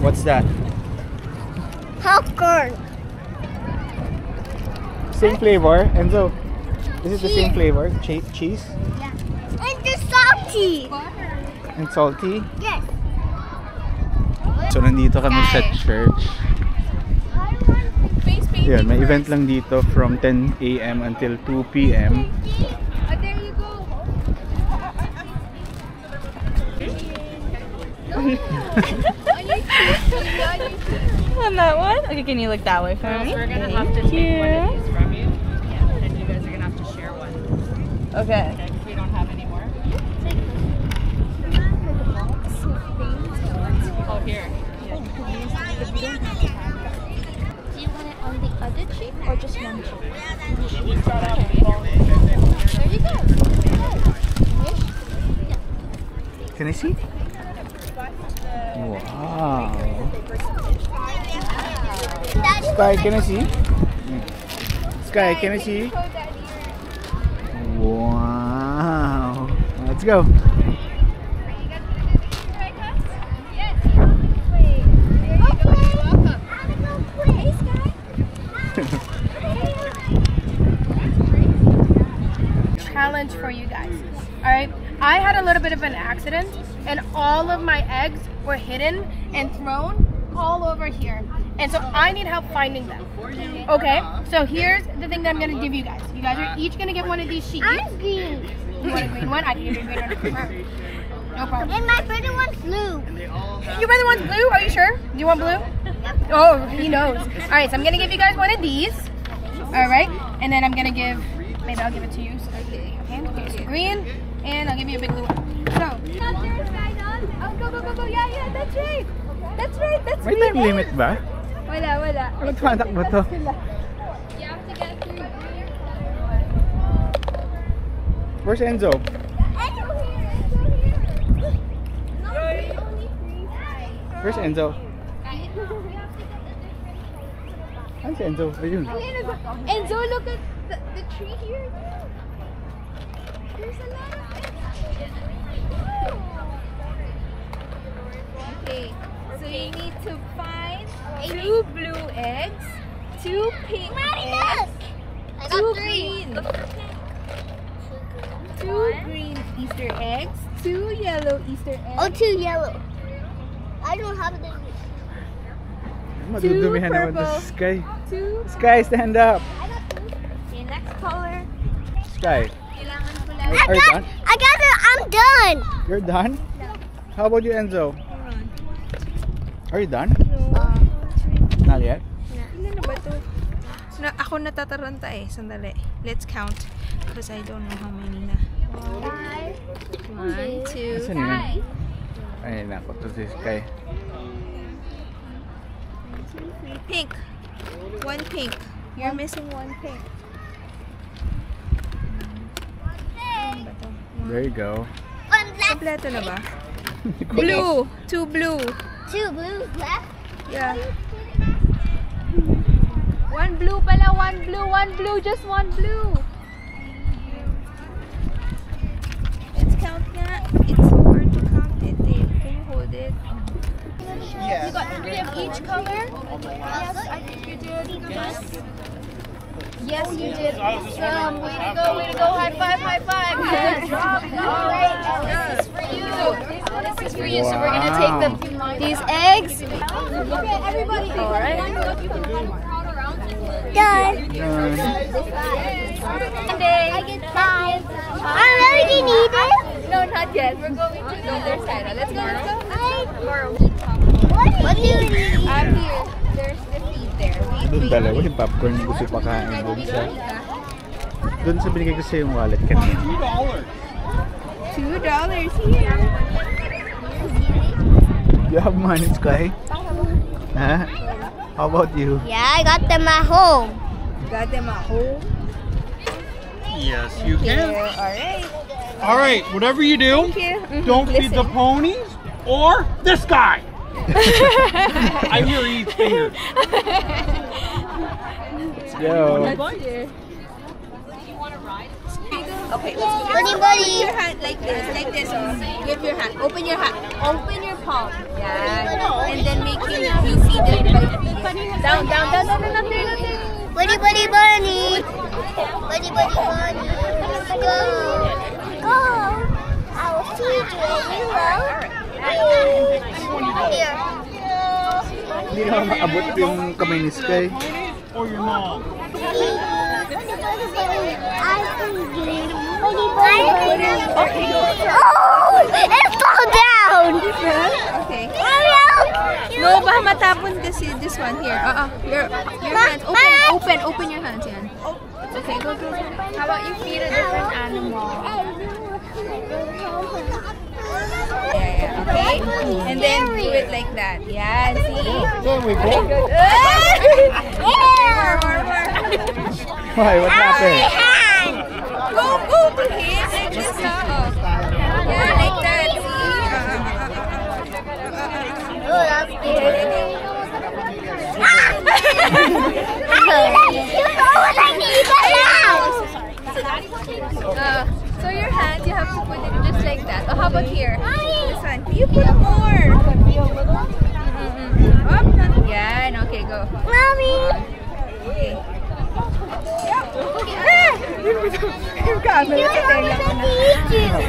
What's that? Popcorn. Same flavor, Enzo. Is it the same flavor? Cheese? Yeah. And the salty. And salty? Yes. So nandito kami sa church. Yan, may event lang dito from 10 AM until 2 PM. There you go. On that one? Okay, can you look that way for me? We're gonna have to take one of these from you. Yeah, and you guys are gonna have to share one. Okay. Okay, because we don't have any more. Oh, here. Do you want it on the other cheek or just one cheek? There you go. Can I see? Wow. Sky, can I see? Sky, can I see? Wow. Let's go. Challenge for you guys. Alright, I had a little bit of an accident and all of my eggs were hidden and thrown all over here. And so I need help finding them. Okay, so here's the thing that I'm gonna give you guys. You guys are each gonna get one of these sheets. I'm green. You want a green one? I can give you a green one. No problem. And my brother wants blue. Your brother wants blue? Are you sure? Do you want blue? Oh, he knows. Alright, so I'm gonna give you guys one of these. Alright, and then I'm gonna give, maybe I'll give it to you. So okay, green, and I'll give you a big blue one. So, oh, go, go, go, go. Yeah, that's right. That's right, that's May time limit ba? Wala. Ano tumatakbo to? You have to get through. Where's Enzo? Where's Enzo? Where's Enzo? Ayun. Enzo, look at the tree here. There's a lot of Okay, so you need to find 2 blue eggs, 2 pink eggs, 2 green, 2 green Easter eggs, 2 yellow Easter eggs. Oh, 2 yellow. I don't have the. Madudumihan naman purple. to Sky. 2. Sky, stand up. Okay, next color. Sky. Kailangan ko lang. Are you done? I got it. I'm done. You're done? How about you, Enzo? Are you done? Not yet. Ano ba ito? Ako natataranta eh. Sandali. Let's count. Because I don't know how many na. 1, 2, Asan yun? Ay, nako. To si Sky. pink. 1 pink. You're missing 1 pink. There you go. One left. Kompleto na ba? Blue. 2 blue. 2 blues left. Yeah. 1 blue pala. 1 blue. 1 blue. Just 1 blue. Let's count nga. It's hard to count it eh. Can you hold it? You got 3 of each color? Yes, I think you did. Yes, you did. Awesome. Way to go. High five. Good job. This is for you. This is for you. So we're going to take these eggs. Okay, everybody. All right. Done. I get 5. I already need it. No, not yet. We're going to the other side. Let's go. What do you need? Up here. There's the feed there. Doon dalawa yung popcorn yung gusto pakain doon sa... Doon sa binigay ko sa yung wallet kanina. $2 here. You have money, Sky? Huh? How about you? Yeah, I got them at home. Got them at home. Yes, you can. Alright. All right, whatever you do, Thank you. don't feed the ponies or this guy. I hear he eats fingers. Let's go. Okay, let's go. Buddy. Put your hand like this. Oh. Give your hand. Open your hand. Open your palm. Yeah. And then make You feed it by feet. Down. Buddy bunny. Buddy bunny. Let's go. Go. I will feed you. Here. Hindi naman maabot yung kamay ni Sky. Or your mom. Oh! It fell down! Okay. No, baka matapon kasi this one here. Your hands. Open your hands yan. Okay, go. How about you feed a different animal? Yeah, okay? And then do it like that. Yeah, see? There we go. Good. More. Why? What happened? Go to his like this. Yeah, like that. Oh, that's good. So your hands, you have to put it just like that. Oh, how about here? This one. You put more. Yan. Okay, go. Mommy! Okay. Yung camel sa tenga ko na.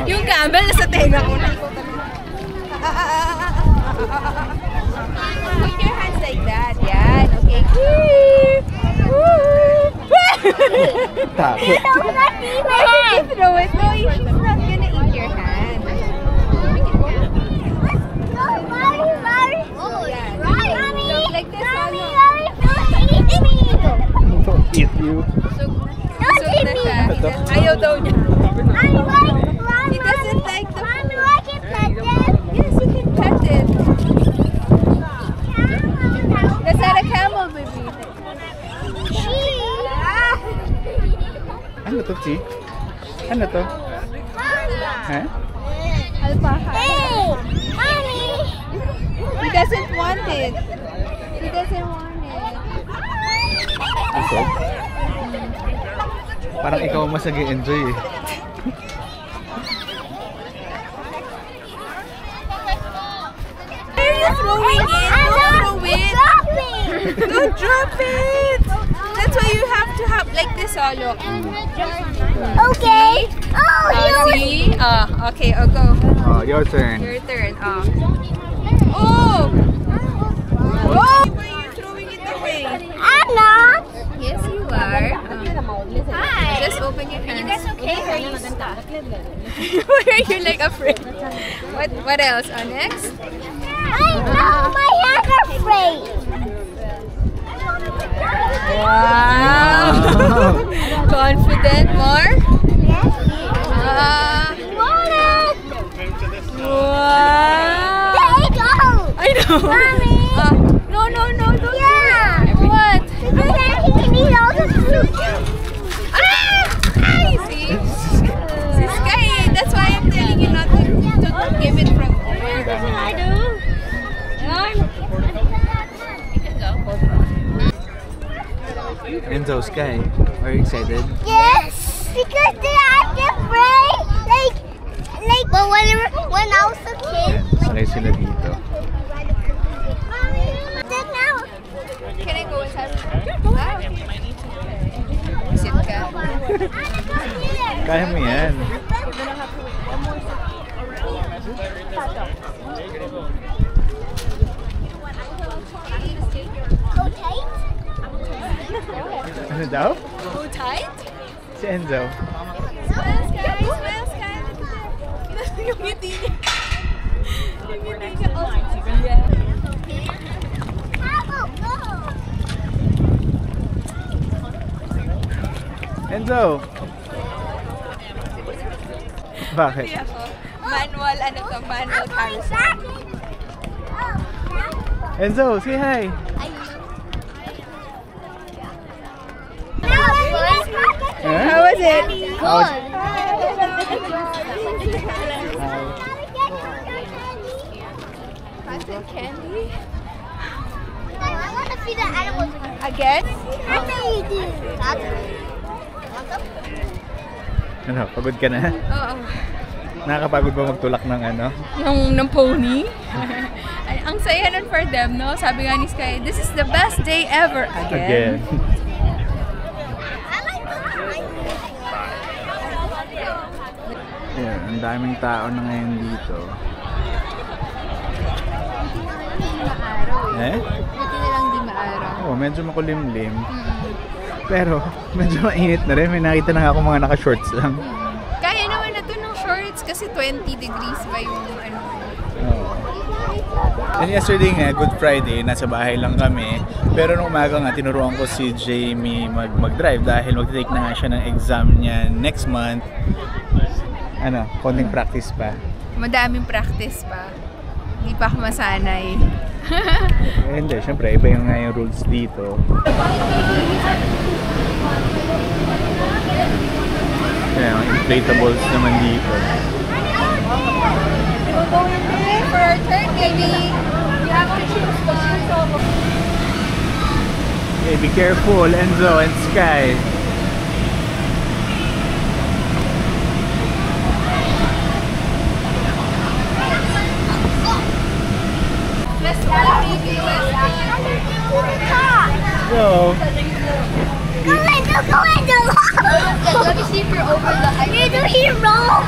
Yung camel sa tenga ko na. Put your hands like that. Yan. Okay. Takot. Throw it. No, she's not gonna eat your hand. Like this. Don't eat you. Busog na siya. Ayaw daw niya. He doesn't like the food. Yes, you can pet it. That's not a camel, baby. Ano to, Chi? Ano to? Ha? Alpaca. Hey! Mommy! He doesn't want it. He doesn't want it. Ito? Parang ikaw mas nag-enjoy eh. Where are you throwing it? Don't throw it. Don't drop it. That's why you have to have like this. Oh, look. Okay. Oh, See? Okay. Oh, go. Oh, your turn. Your turn. Oh. Why are you throwing it away? I'm not. Yes, you are. Hi. Just open your hands. You guys okay? Or are you stuck? Why are you like afraid? What else? Next. My hands are afraid. Wow. Confident more? Wow. There you go. I know. Mommy. No, don't do Yeah. it. What? Because then he can eat all the fruit. See? See, Sky, that's why I'm telling you not to give it from there. I do. You can go. Enzo, Sky, are you excited? Yes. Because then I get afraid. But when I was a kid. Sakay sila dito. Can I go inside? Wow. Sit ka. Kaya mo yan. Go tight. Ano daw? Go tight? Si Enzo. Smile, Sky. Yung ngiti niya. Yung ngiti niya. Oh, yeah. Enzo! Bakit? Manual, manual carousel. Enzo, say hi! How was it? Good. Cotton candy? I want to feed the animals again. Again? I know you do. Ano, pagod ka na? Oo. Nakakapagod ba magtulak ng ano? Yung ng pony? ang saya nun for them, no? Sabi nga ni Sky, this is the best day ever. Again. Yeah, ang daming tao na ngayon dito. Eh? Buti na lang di maaraw. Oh, medyo makulimlim. Pero medyo mainit na rin. May nakita na ako mga naka-shorts lang. Kaya naman na to ng shorts kasi 20 degrees ba yung ano. Oh. And yesterday nga, Good Friday, nasa bahay lang kami. Pero nung umaga nga, tinuruan ko si Jamie mag-drive dahil mag-take na nga siya ng exam niya next month. Ano, konting practice pa. Madaming practice pa. Hindi pa ako masanay. Hindi, syempre, iba yung nga yung rules dito. Kaya yung inflatables naman dito. We're going in for our turn, baby. You have to choose one. Okay, be careful, Enzo and Sky. Go. Go, let me see if you're over the height. He rolled.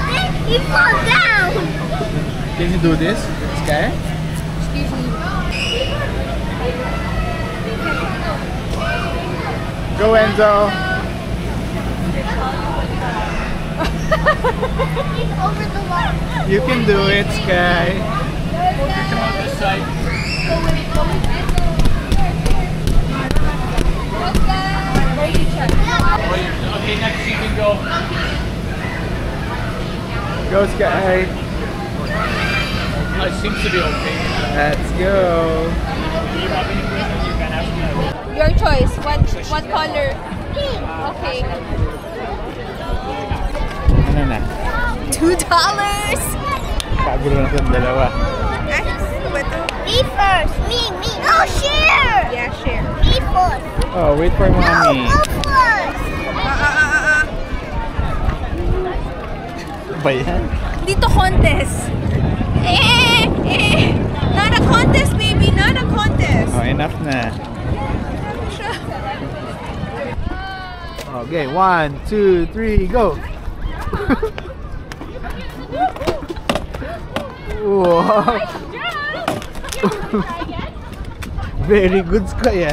He fell down. Can you do this, Sky? Excuse me. Go, Enzo. He's over the water. You can do it, Sky. Come on this side. Okay, next you can go. Go, Sky. It seems to be okay. Let's go. Do you have any questions? You can ask me. Your choice. What color? Pink. Okay. Ano na? $2. Kagulo na itong dalawa. Me first. Me. Oh, share. Yeah, share. Me first. Oh, wait for mommy. Go first. Ba yan? Dito contest. Not a contest, baby. Not a contest. Oh, enough na. Okay, 1, 2, 3, go! Wow! Very good, Sky.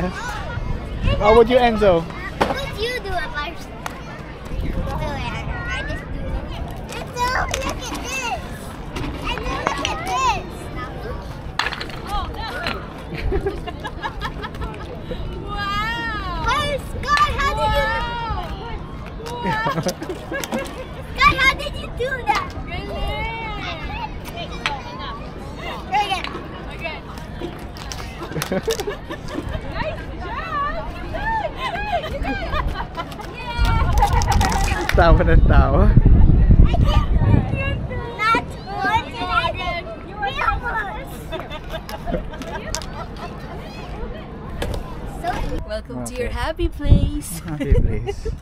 How about you, Enzo? What would you do if I just do it? I just do it. Enzo, look at this. Enzo, look at this. Wow. Hey, Scott, how did you? Scott, how did you do that? Tawa ng tawa. Not once, we almost. Welcome to your happy place. Happy place.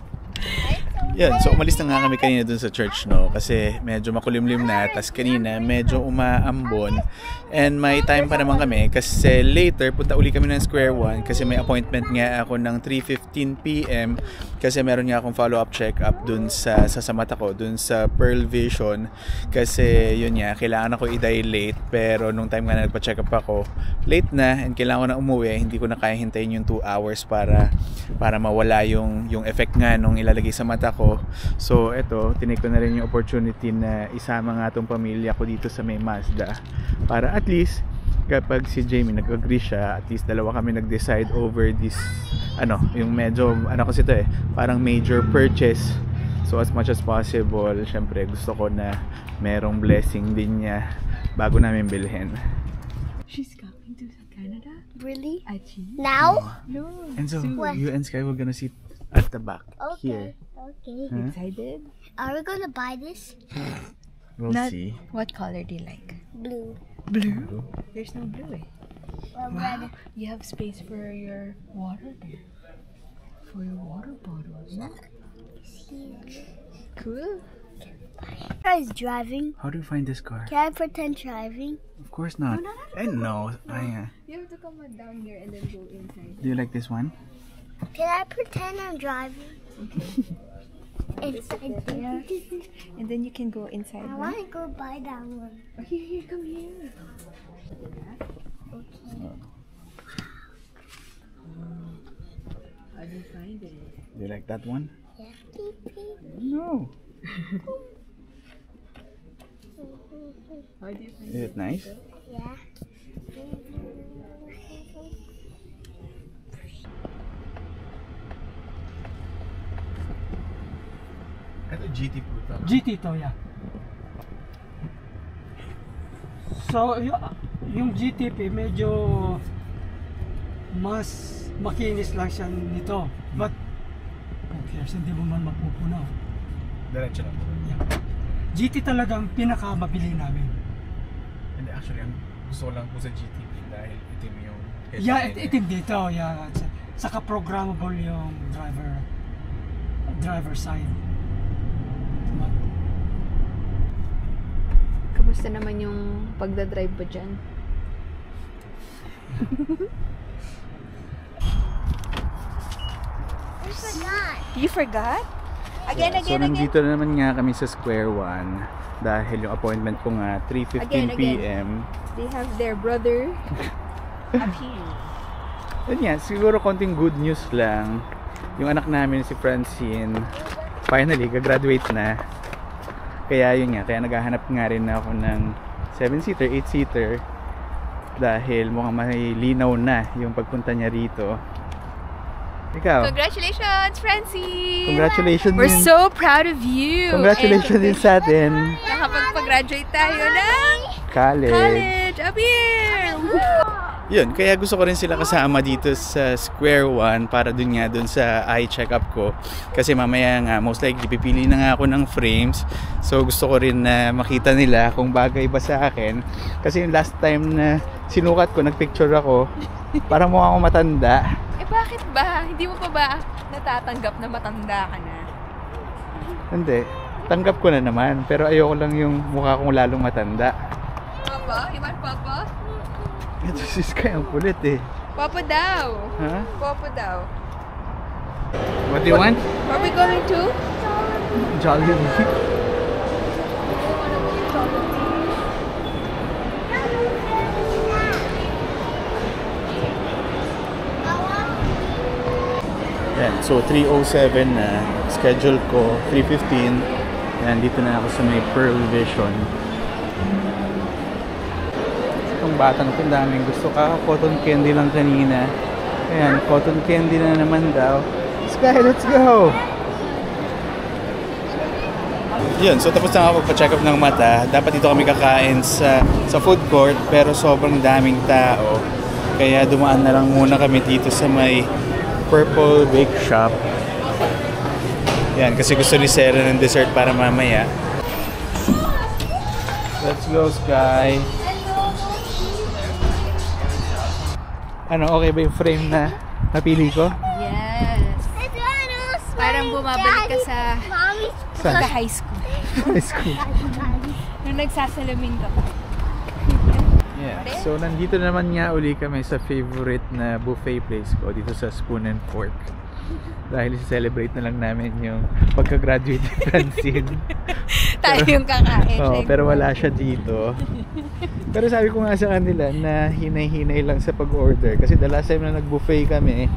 Yan, so umalis na nga kami kanina dun sa church, no? Kasi medyo makulimlim na, tas kanina medyo umaambon. And may time pa naman kami kasi later punta uli kami ng Square One kasi may appointment nga ako ng 3:15 PM kasi meron nga akong follow-up check-up dun sa mata ko, dun sa Pearl Vision. Kasi yun nga, kailangan ako i-dilate pero nung time nga na nagpa-check up ako, late na and kailangan ko na umuwi. Hindi ko na kaya hintayin yung 2 hours para mawala yung effect nga nung ilalagay sa mata ko. So eto, tinake ko na rin yung opportunity na isama nga tong pamilya ko dito sa may Mazda para at least kapag si Jamie nag-agree siya, at least dalawa kami nag-decide over this yung medyo kasi to parang major purchase. So as much as possible, syempre gusto ko na merong blessing din niya bago namin bilhin. She's coming to Canada? Really? Achi? Now? No. And so What? you and Sky were gonna sit at the back here. Okay. Huh? Excited? Are we gonna buy this? We'll see. What color do you like? Blue. Blue? There's no blue Well, Wow. You have space for your water there. For your water bottles. Cool. Guys driving. How do you find this car? Can I pretend driving? Of course not. I know. You have to come down here and then go inside. Do you like this one? Can I pretend I'm driving? Inside there. And then you can go inside. I want to go buy that one. Here, come here. How do you find it? Do you like that one? Yeah. Beep, beep. No. How do you find Is it nice? Yeah. Ito GT po ito. GT to, yeah. So, yung GTP medyo mas makinis lang siya nito. But, who cares, hindi mo man mapupunaw. Diretso lang. Yeah. GT talagang pinakamabili namin. And actually, ang gusto ko lang po sa GTP dahil itim yung Yeah, itim dito. Yeah. Saka programmable yung driver side. Kamusta naman yung pagdadrive mo dyan? I forgot. You forgot? Again, So nandito na naman nga kami sa Square One dahil yung appointment ko nga 3:15 PM. They have their brother up here. Yun nga, siguro konting good news lang. Yung anak namin si Francine, finally, gagraduate na. Kaya yun nga, kaya naghahanap nga rin ako ng 7-seater, 8-seater dahil mukhang may linaw na yung pagpunta niya rito. Ikaw? Congratulations, Francine! Congratulations We're din. so proud of you! Congratulations din sa atin. Nakapagpag-graduate tayo ng College. up here! Yun, kaya gusto ko rin sila kasama dito sa Square One para dun sa eye check-up ko. Kasi mamaya nga, most likely, pipili na nga ako ng frames. So gusto ko rin na makita nila kung bagay ba sa akin. Kasi yung last time na sinukat ko, nagpicture ako, parang mukha akong matanda. Eh bakit ba? Hindi mo pa ba natatanggap na matanda ka na? Hindi, tanggap ko na naman. Pero ayoko lang yung mukha kong lalong matanda. Papa? Iwan Papa? Ito si Sky, ang kulit eh. Papa daw. Ha? Papa daw. What do you want? Are we going to? Jollibee. Yan, so 3:07 na. Schedule ko 3:15. Yan, dito na ako sa may Pearl Vision. Itong batang ito, daming gusto ka. Cotton candy lang kanina. Ayan, cotton candy na naman daw. Sky, let's go! Yun, so tapos na ako magpa-check up ng mata. Dapat dito kami kakain sa food court, pero sobrang daming tao. Kaya dumaan na lang muna kami dito sa may Purple Bake Shop. Yan, kasi gusto ni Sarah ng dessert para mamaya. Let's go, Sky! Ano, okay ba yung frame na napili ko? Yes. Parang bumabalik ka sa high school. High school. Nung nagsasalamin ka pa. Yeah. So, nandito naman nga uli kami sa favorite na buffet place ko dito sa Spoon and Fork. Dahil celebrate na lang namin yung pagka-graduate ni Francine. Tayo yung kakain. Oh, pero wala siya dito. Pero sabi ko nga sa kanila na hinay-hinay lang sa pag-order. Kasi the last time na nag-buffet kami,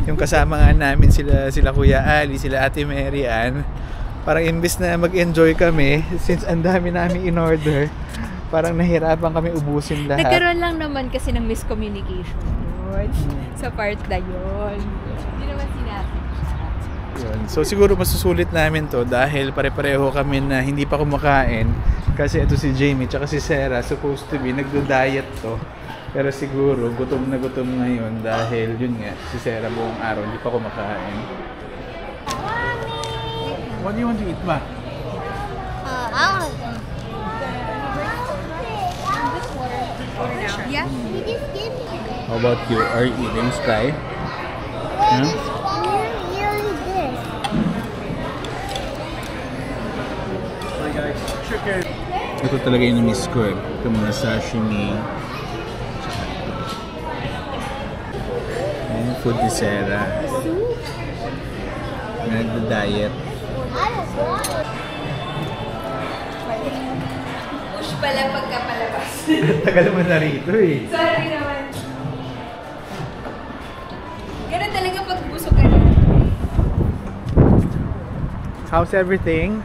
yung kasama nga namin sila Kuya Ali, sila Ate Mary Ann, parang imbes na mag-enjoy kami, since ang dami namin in-order, parang nahirapan kami ubusin lahat. Nagkaroon lang naman kasi ng miscommunication yun. Sa part na yun. Hindi naman sinabi. Yun. So siguro masusulit namin to dahil pare-pareho kami na hindi pa kumakain. Kasi ito si Jamie tsaka si Sarah supposed to be nagdo-diet to. Pero siguro gutom na gutom ngayon dahil yun nga, si Sarah buong araw hindi pa kumakain. What do you want to eat ba? Yeah. How about you? Are you eating, Sky? Huh? Ito talaga yung miss ko eh. Ito mga sashimi. Ayan yung food ni Sarah. Nagda-diet. Push pala pagkapalabas. Tagal mo na rito eh. Sorry naman. Ganun talaga pag busog ka na. How's everything?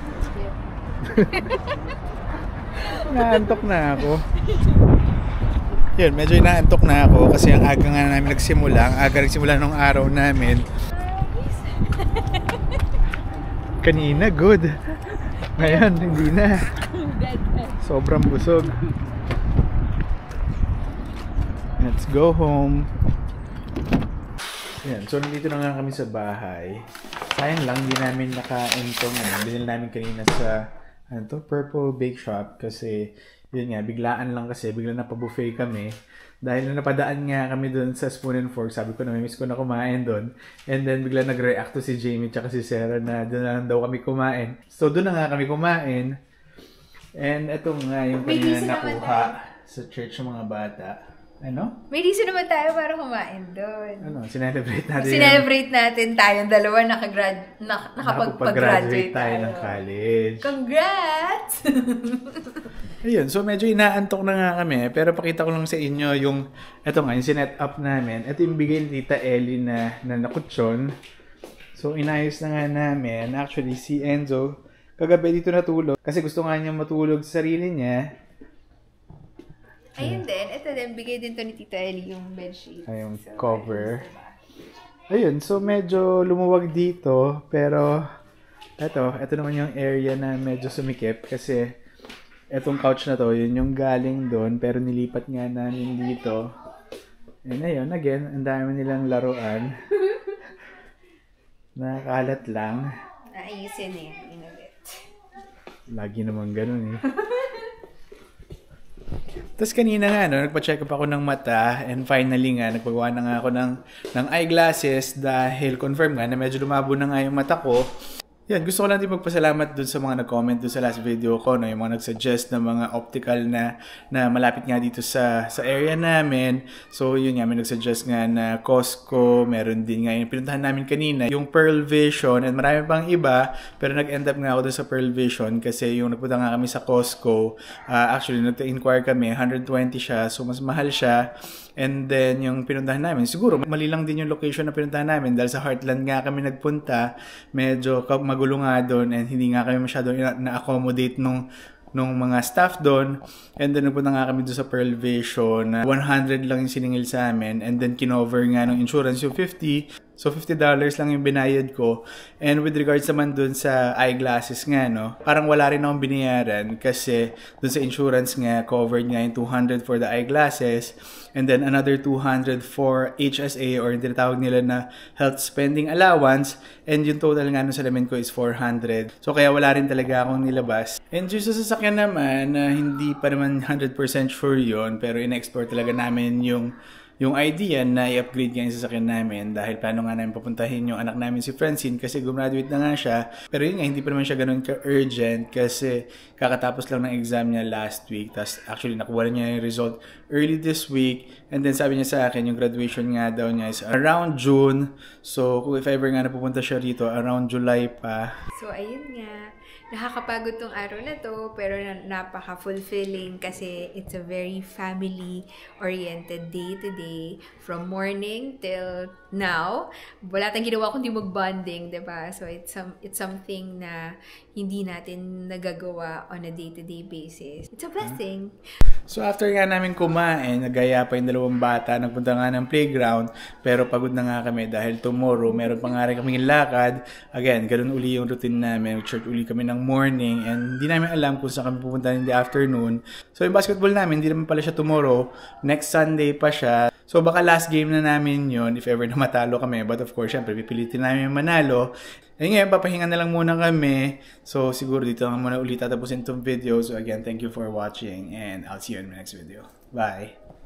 Naantok na ako. Yun, medyo inaantok na ako kasi ang aga nga namin nagsimula. Ang aga nagsimula nung araw namin. Kanina, good. Ngayon, hindi na. Sobrang busog. Let's go home. Yan, so nandito na nga kami sa bahay. Sayang lang, hindi namin nakain itong binili namin kanina sa Purple Bake Shop kasi yun nga, biglaan lang kasi, bigla na pa-buffet kami. Dahil na napadaan nga kami doon sa Spoon and Fork, sabi ko na may miss ko na kumain doon. And then bigla nag-react to si Jamie tsaka si Sarah na doon na lang daw kami kumain. So doon na nga kami kumain. And ito nga yung kanina nakuha sa church ng mga bata. Ano? May reason naman tayo para kumain doon. Ano? Sinelebrate natin. Sinelebrate natin tayong dalawa nakapag-graduate tayo ng college. Congrats! Ayun, so medyo inaantok na nga kami. Pero pakita ko lang sa inyo yung, eto nga, yung sinet up namin. Ito yung bigay ni Tita Ellie na nakutsyon. So inayos na nga namin. Actually, si Enzo, kagabi dito natulog. Kasi gusto nga niya matulog sa sarili niya. Ayun din. Ito din. Bigay din to ni Tita Ellie yung bedsheet. Ay, yung cover. Ayun. So, medyo lumuwag dito. Pero, ito naman yung area na medyo sumikip. Kasi, etong couch na to, yun yung galing doon. Pero nilipat nga namin dito. And ayun, again, ang dami nilang laruan. Nakakalat lang. Ayusin eh. Inabit. Lagi naman ganun eh. Tapos kanina nga, nagpa-check up ako ng mata and finally nga, nagpagawa na nga ako ng eyeglasses dahil confirm nga na medyo lumabo na nga yung mata ko. Yan, gusto ko lang din magpasalamat dun sa mga nag-comment dun sa last video ko, no? Yung mga nag-suggest na mga optical na malapit nga dito sa area namin. So, yun nga, may nag-suggest nga na Costco, meron din nga yung pinuntahan namin kanina, yung Pearl Vision, and marami pang iba, pero nag-end up nga ako dun sa Pearl Vision kasi yung nagpunta nga kami sa Costco, actually, nag-inquire kami, 120 siya, so mas mahal siya. And then, yung pinuntahan namin, siguro mali lang din yung location na pinuntahan namin dahil sa Heartland nga kami nagpunta. Medyo magulo nga doon and hindi nga kami masyado na-accommodate nung mga staff doon. And then, nagpunta nga kami doon sa Pearl Vision. 100 lang yung siningil sa amin. And then, kinover nga ng insurance yung 50. So, $50 lang yung binayad ko. And with regards naman dun sa eyeglasses nga, no, parang wala rin akong binayaran kasi dun sa insurance nga, covered nga yung 200 for the eyeglasses and then another 200 for HSA or yung tinatawag nila na health spending allowance and yung total nga nung salamin ko is 400. So, kaya wala rin talaga akong nilabas. And yung sa sasakyan naman, hindi pa naman 100% sure yun pero in-explore talaga namin yung idea na i-upgrade nga yung sasakyan namin dahil plano nga namin papuntahin yung anak namin si Francine kasi gumraduate na nga siya. Pero yun nga, hindi pa naman siya ganun ka-urgent kasi kakatapos lang ng exam niya last week. Tapos actually, nakuha niya yung result early this week. And then sabi niya sa akin, yung graduation nga daw niya is around June. So, if ever nga napupunta siya rito, around July pa. So, ayun nga. Nakakapagod tong araw na to, pero napaka-fulfilling kasi it's a very family-oriented day-to-day. From morning till now, wala tayong ginawa kundi mag-bonding, diba? So, it's something na hindi natin nagagawa on a day-to-day basis. It's a blessing. So, after nga namin kumain, nagaya pa yung dalawang bata, nagpunta nga ng playground, pero pagod na nga kami dahil tomorrow, meron pa nga rin kaming lakad. Again, ganun uli yung routine namin. Church uli kami ng morning and hindi namin alam kung saan kami pupunta in the afternoon. So, yung basketball namin, hindi naman pala siya tomorrow. Next Sunday pa siya. So, baka last game na namin yun if ever na matalo kami. But of course, syempre, pipilitin namin manalo. And ngayon, papahinga na lang muna kami. So, siguro dito lang muna ulit tatapusin itong video. So, again, thank you for watching and I'll see you in my next video. Bye!